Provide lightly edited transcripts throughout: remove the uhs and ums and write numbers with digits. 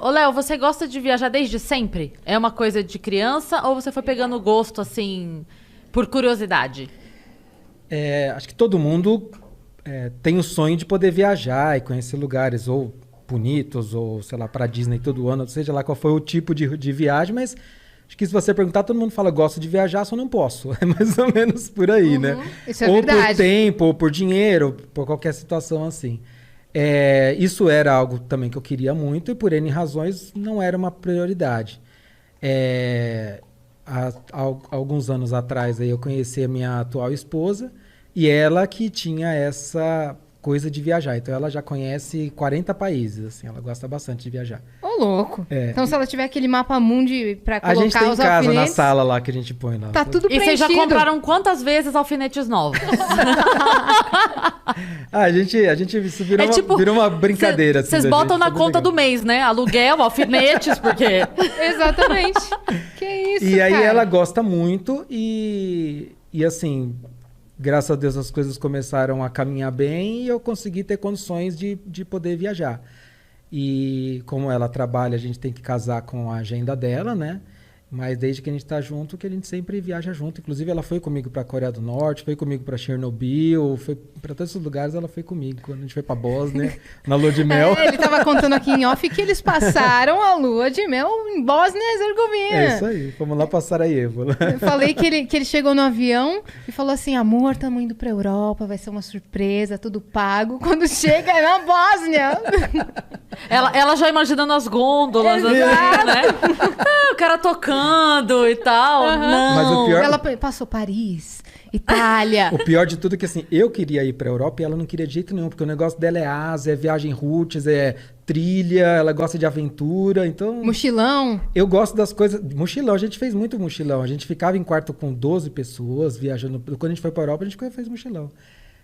Ô Léo, você gosta de viajar desde sempre? É uma coisa de criança ou você foi pegando gosto, assim, por curiosidade? Acho que todo mundo tem o sonho de poder viajar e conhecer lugares ou bonitos, ou sei lá, para Disney todo ano, seja lá qual foi o tipo de viagem, mas acho que se você perguntar, todo mundo fala, gosto de viajar, só não posso. É mais ou menos por aí, né? Isso é Ou verdade. por tempo, ou por dinheiro, por qualquer situação assim. Isso era algo também que eu queria muito e por N razões não era uma prioridade. Há alguns anos atrás aí eu conheci a minha atual esposa e ela que tinha essa coisa de viajar. Então ela já conhece 40 países, assim, ela gosta bastante de viajar. Ô, louco. É. Então, se ela tiver aquele mapa mundi pra A colocar gente tem em os casa, na alfinetes, sala lá que a gente põe lá. tá tudo E preenchido. vocês já compraram quantas vezes alfinetes novos? Isso virou uma brincadeira. Vocês botam na conta do mês, né? Aluguel, alfinetes, porque... Exatamente. Que isso, E aí cara? ela gosta muito e assim, graças a Deus as coisas começaram a caminhar bem e eu consegui ter condições de poder viajar. E como ela trabalha, a gente tem que casar com a agenda dela, né? Mas desde que a gente tá junto, que a gente sempre viaja junto. Inclusive, ela foi comigo pra Coreia do Norte, foi comigo pra Chernobyl, foi pra todos os lugares, ela foi comigo. Quando a gente foi pra Bósnia, na lua de mel. Ele tava contando aqui em off que eles passaram a lua de mel em Bósnia e Herzegovina. É isso aí, vamos lá pra Sarajevo. Eu falei que ele chegou no avião e falou assim, amor, estamos indo pra Europa, vai ser uma surpresa, tudo pago. Quando chega é na Bósnia. Ela já imaginando as gôndolas, assim, né? O cara tocando e tal. Não. Mas o pior... Ela passou Paris, Itália. O pior de tudo é que assim, eu queria ir pra Europa e ela não queria de jeito nenhum, porque o negócio dela é Ásia, é viagem roots, é trilha, ela gosta de aventura, então... Mochilão. Eu gosto das coisas... Mochilão, a gente fez muito mochilão. A gente ficava em quarto com 12 pessoas, viajando... Quando a gente foi pra Europa, a gente fez mochilão.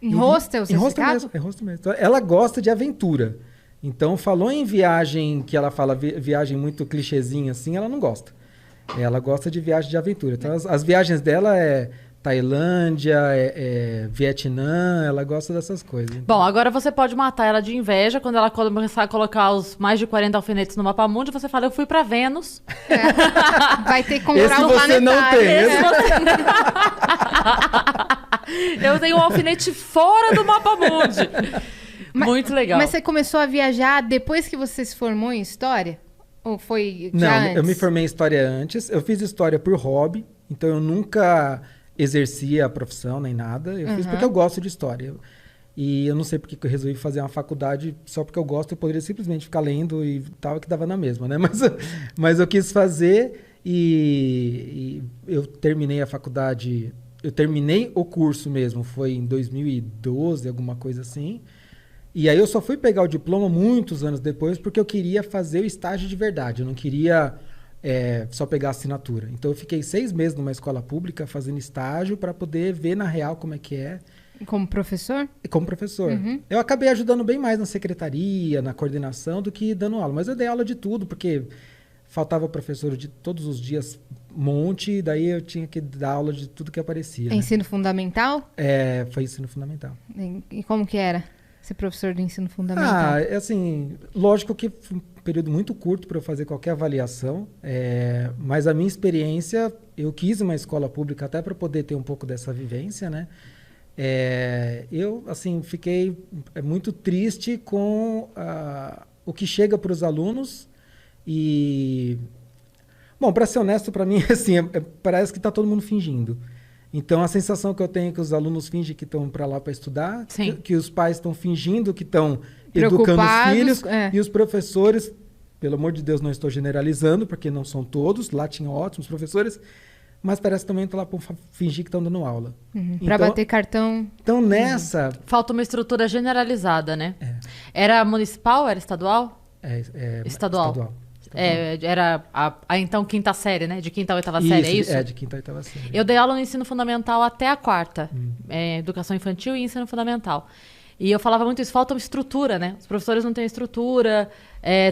Em hostel, Em hostel mesmo, em hostel mesmo. Então, ela gosta de aventura. Então, falou em viagem, que ela fala viagem muito clichêzinha assim, ela não gosta. Ela gosta de viagem de aventura. Então, as viagens dela é Tailândia, Vietnã, ela gosta dessas coisas. Bom, agora você pode matar ela de inveja quando ela começar a colocar os mais de 40 alfinetes no mapa mundi. Você fala, eu fui pra Vênus. Vai ter que comprar Esse um você não planetário. tem. Eu tenho um alfinete fora do mapa mundi. Muito legal. Mas você começou a viajar depois que você se formou em História? Ou foi já Não, antes? eu me formei em História antes. Eu fiz História por hobby. Então, eu nunca exercia a profissão nem nada. Eu fiz porque eu gosto de História. E eu não sei porque que eu resolvi fazer uma faculdade só porque eu gosto. Eu poderia simplesmente ficar lendo e tal, que dava na mesma, né? Mas eu quis fazer e eu terminei a faculdade... Eu terminei o curso mesmo, foi em 2012, alguma coisa assim. E aí eu só fui pegar o diploma muitos anos depois porque eu queria fazer o estágio de verdade. Eu não queria só pegar a assinatura. Então eu fiquei 6 meses numa escola pública fazendo estágio para poder ver na real como é que é. Como professor? Como professor. Eu acabei ajudando bem mais na secretaria, na coordenação, do que dando aula. Mas eu dei aula de tudo, porque faltava professor de todos os dias monte, e daí eu tinha que dar aula de tudo que aparecia. Né? Ensino fundamental? Foi ensino fundamental. E como que era ser professor de ensino fundamental? Assim, lógico que foi um período muito curto para eu fazer qualquer avaliação, mas a minha experiência, eu quis uma escola pública até para poder ter um pouco dessa vivência, né? Eu, assim, fiquei muito triste com o que chega para os alunos e... Bom, para ser honesto, para mim, assim, parece que está todo mundo fingindo. Então, a sensação que eu tenho é que os alunos fingem que estão para lá para estudar, que os pais estão fingindo que estão educando os filhos, e os professores, pelo amor de Deus, não estou generalizando, porque não são todos, lá tinham ótimos professores, mas parece que também estão lá para fingir que estão dando aula. Para bater cartão. Então, nessa... Falta uma estrutura generalizada, né? Era municipal? Era estadual? Estadual. Era a então quinta série, né? De quinta a oitava série, é isso? De quinta a oitava série. Eu dei aula no ensino fundamental até a quarta. Educação infantil e ensino fundamental. E eu falava muito isso, falta uma estrutura, né? Os professores não têm estrutura,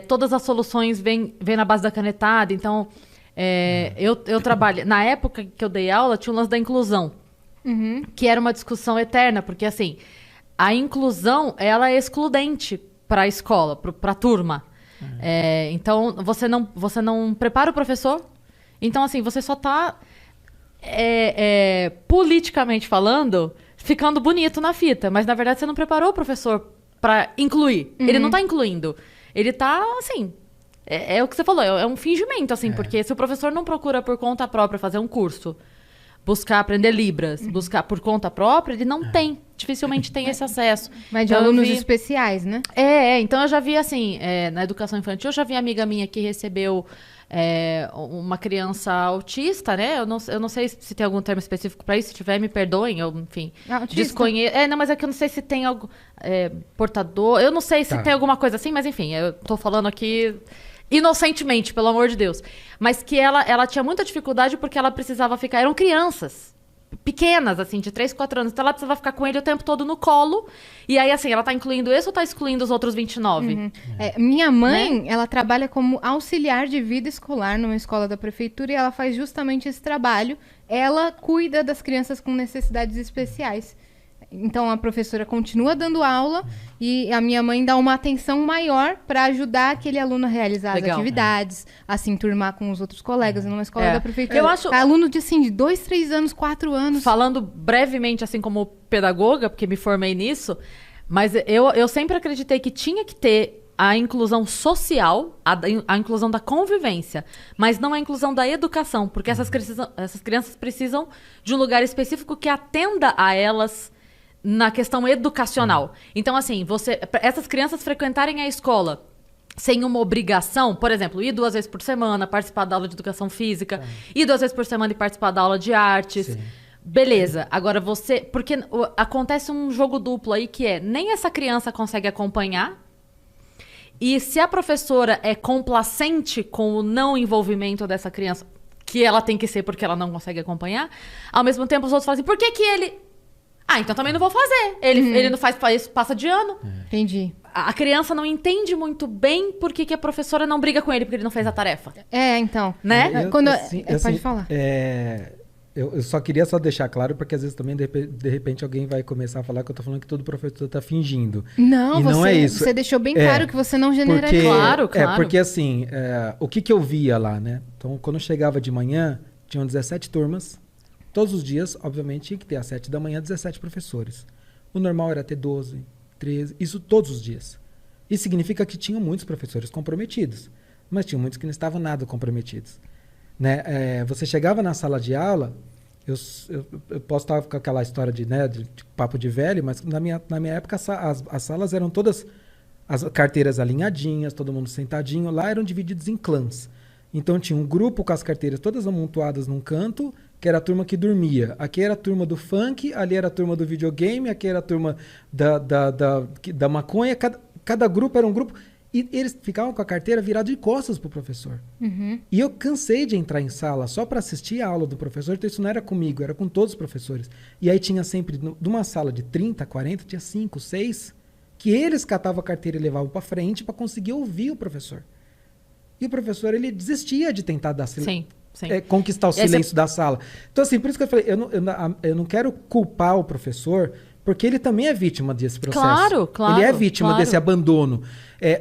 todas as soluções vêm na base da canetada. Então, eu trabalho... Na época que eu dei aula, tinha o lance da inclusão, que era uma discussão eterna, porque, assim, a inclusão, ela é excludente para a escola, para a turma. Então, você não prepara o professor. Então, assim, você só tá, politicamente falando, ficando bonito na fita. Mas, na verdade, você não preparou o professor para incluir. Ele não tá incluindo. Ele tá, assim... É o que você falou, é um fingimento, assim. Porque se o professor não procura por conta própria fazer um curso, buscar aprender Libras, buscar por conta própria, ele não tem. Dificilmente tem esse acesso. Mas de alunos especiais, né? Então eu já vi, assim, na educação infantil, eu já vi amiga minha que recebeu uma criança autista, né? Eu não sei se tem algum termo específico para isso. Se tiver, me perdoem, eu, enfim, desconheço. Não, mas é que eu não sei se tem algo portador. Eu não sei se tem alguma coisa assim, mas enfim, eu tô falando aqui inocentemente, pelo amor de Deus. Mas que ela tinha muita dificuldade porque ela precisava ficar... Eram crianças pequenas, assim, de 3, 4 anos. Então ela precisava ficar com ele o tempo todo no colo. E aí, assim, ela tá incluindo esse ou tá excluindo os outros 29? Minha mãe, ela trabalha como auxiliar de vida escolar numa escola da prefeitura e ela faz justamente esse trabalho. Ela cuida das crianças com necessidades especiais. Então, a professora continua dando aula e a minha mãe dá uma atenção maior para ajudar aquele aluno a realizar as atividades, a se enturmar com os outros colegas numa escola da prefeitura. Eu acho... Aluno de, assim, de 2, 3 anos, 4 anos. Falando brevemente, assim, como pedagoga, porque me formei nisso, mas eu sempre acreditei que tinha que ter a inclusão social, a inclusão da convivência, mas não a inclusão da educação, porque essas crianças precisam de um lugar específico que atenda a elas na questão educacional. Então, assim, essas crianças frequentarem a escola sem uma obrigação, por exemplo, ir 2 vezes por semana, participar da aula de educação física, ir 2 vezes por semana e participar da aula de artes. Sim. Beleza. Agora porque acontece um jogo duplo aí que nem essa criança consegue acompanhar, e se a professora é complacente com o não envolvimento dessa criança, que ela tem que ser porque ela não consegue acompanhar, ao mesmo tempo os outros falam assim, por que ele... então também não vou fazer. Ele não faz isso, passa de ano. Entendi. A criança não entende muito bem por que a professora não briga com ele porque ele não fez a tarefa. Então. Né? Pode falar. Eu só queria deixar claro, porque às vezes também, de repente, alguém vai começar a falar que eu tô falando que todo professor tá fingindo. Não é isso. Você deixou bem claro que você não generaliza. Claro. Porque assim, o que eu via lá, né? Então, quando eu chegava de manhã, tinham 17 turmas. Todos os dias, obviamente, tinha que ter às 7 da manhã 17 professores. O normal era ter 12, 13, isso todos os dias. Isso significa que tinham muitos professores comprometidos, mas tinham muitos que não estavam nada comprometidos. Né? Você chegava na sala de aula, eu posso estar com aquela história de papo de velho, mas na minha época as salas eram todas, as carteiras alinhadinhas, todo mundo sentadinho, lá eram divididos em clãs. Então tinha um grupo com as carteiras todas amontoadas num canto, que era a turma que dormia. Aqui era a turma do funk, ali era a turma do videogame, aqui era a turma da maconha. Cada grupo era um grupo. E eles ficavam com a carteira virada de costas pro professor. E eu cansei de entrar em sala só para assistir a aula do professor. Então isso não era comigo, era com todos os professores. E aí tinha sempre, de uma sala de 30, 40, tinha 5, 6, que eles catavam a carteira e levavam para frente para conseguir ouvir o professor. E o professor, ele desistia de tentar dar silêncio. Conquistar o silêncio da sala. Então, assim, por isso que eu falei, eu não quero culpar o professor, porque ele também é vítima desse processo. Claro. Ele é vítima desse abandono.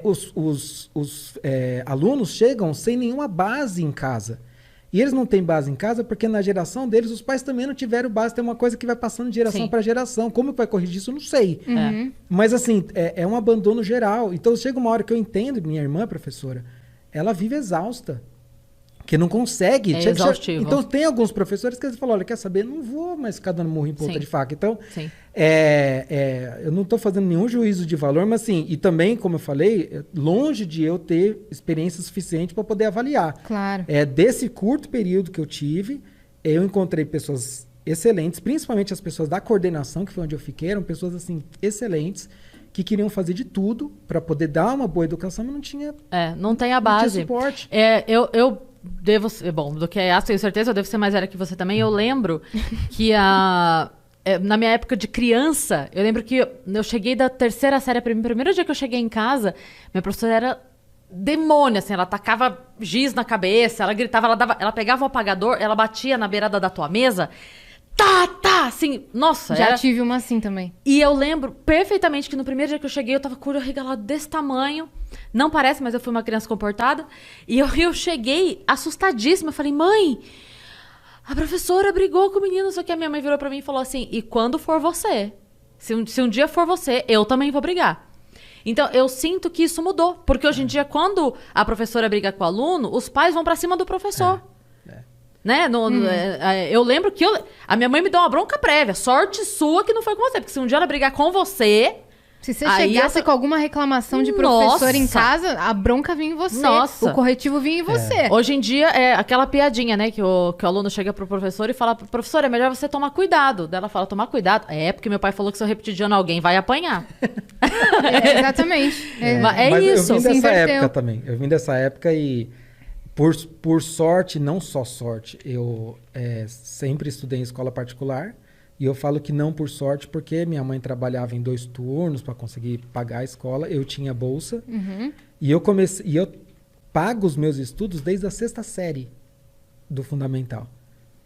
Os alunos chegam sem nenhuma base em casa. E eles não têm base em casa porque na geração deles, os pais também não tiveram base. Tem uma coisa que vai passando de geração para geração. Como vai corrigir isso, eu não sei. Mas, assim, é um abandono geral. Então, chega uma hora que eu entendo, minha irmã, professora, ela vive exausta. Que não consegue. Exaustivo. Então, tem alguns professores que eles falam, olha, quer saber? Não vou mais ficar dando murro em ponta de faca. Então, eu não estou fazendo nenhum juízo de valor, mas assim, e também, como eu falei, longe de eu ter experiência suficiente para poder avaliar. Claro. Desse curto período que eu tive, eu encontrei pessoas excelentes, principalmente as pessoas da coordenação, que foi onde eu fiquei, eram pessoas assim, excelentes, que queriam fazer de tudo para poder dar uma boa educação, mas não tinha... não tem a base. Não tinha suporte. Eu devo... Bom, do que é tenho certeza, eu devo ser mais velha que você também. Eu lembro que na minha época de criança, eu lembro que eu cheguei da 3ª série, primeiro dia que eu cheguei em casa, minha professora era demônio, assim, ela tacava giz na cabeça, ela gritava, ela pegava o apagador, ela batia na beirada da tua mesa, tá, assim, nossa. Já tive uma assim também. E eu lembro perfeitamente que no primeiro dia que eu cheguei, eu tava com o olho arregalado desse tamanho. Não parece, mas eu fui uma criança comportada. E eu cheguei assustadíssima. Eu falei, mãe, a professora brigou com o menino. Só que a minha mãe virou pra mim e falou assim, e quando for você? Se um dia for você, eu também vou brigar. Então, eu sinto que isso mudou. Porque hoje em dia, quando a professora briga com o aluno, os pais vão pra cima do professor. Né? Eu lembro que a minha mãe me deu uma bronca prévia. Sorte sua que não foi com você. Porque se um dia ela brigar com você... Se você chegasse com alguma reclamação de professor em casa, a bronca vinha em você. Nossa. O corretivo vinha em você. Hoje em dia, é aquela piadinha, né? Que o aluno chega pro professor e fala, professor, é melhor você tomar cuidado. Daí ela fala, tomar cuidado? É, porque meu pai falou que se eu repetir de ano alguém vai apanhar. Exatamente. Mas isso. Eu vim dessa inverteu. época também. Eu vim dessa época e... Por sorte, não só sorte, eu sempre estudei em escola particular e eu falo que não por sorte porque minha mãe trabalhava em 2 turnos para conseguir pagar a escola, eu tinha bolsa e eu pago os meus estudos desde a 6ª série do fundamental.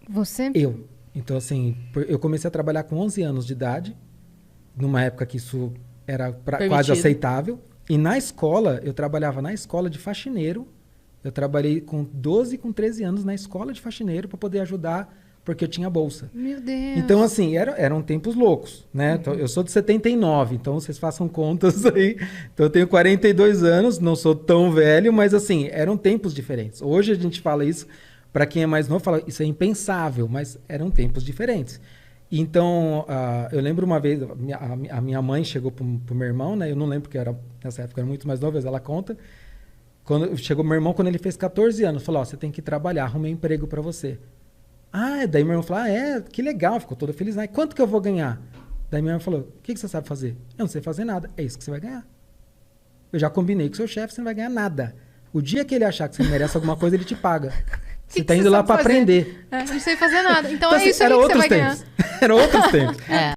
Você? Eu. Então, assim, eu comecei a trabalhar com 11 anos de idade, numa época que isso era quase aceitável, e na escola, eu trabalhava na escola de faxineiro. Eu trabalhei com 12 e com 13 anos na escola de faxineiro para poder ajudar, porque eu tinha bolsa. Meu Deus. Então, assim, eram tempos loucos, né? Então, eu sou de 79, então vocês façam contas aí. Então, eu tenho 42 anos, não sou tão velho, mas, assim, eram tempos diferentes. Hoje a gente fala isso, para quem é mais novo, fala isso é impensável, mas eram tempos diferentes. Então, eu lembro uma vez, a minha mãe chegou pro meu irmão, né? Eu não lembro, porque nessa época eu era muito mais novo, mas ela conta. Chegou meu irmão quando ele fez 14 anos, falou, você tem que trabalhar, arrumei um emprego para você. Daí meu irmão falou, que legal, ficou todo feliz. Quanto que eu vou ganhar? Daí meu irmão falou, o que você sabe fazer? Eu não sei fazer nada, é isso que você vai ganhar. Eu já combinei com o seu chefe, você não vai ganhar nada. O dia que ele achar que você merece alguma coisa, ele te paga. Você tá indo lá para aprender. Não sei fazer nada. Então assim, é isso aí que você vai ganhar. Era outros tempos.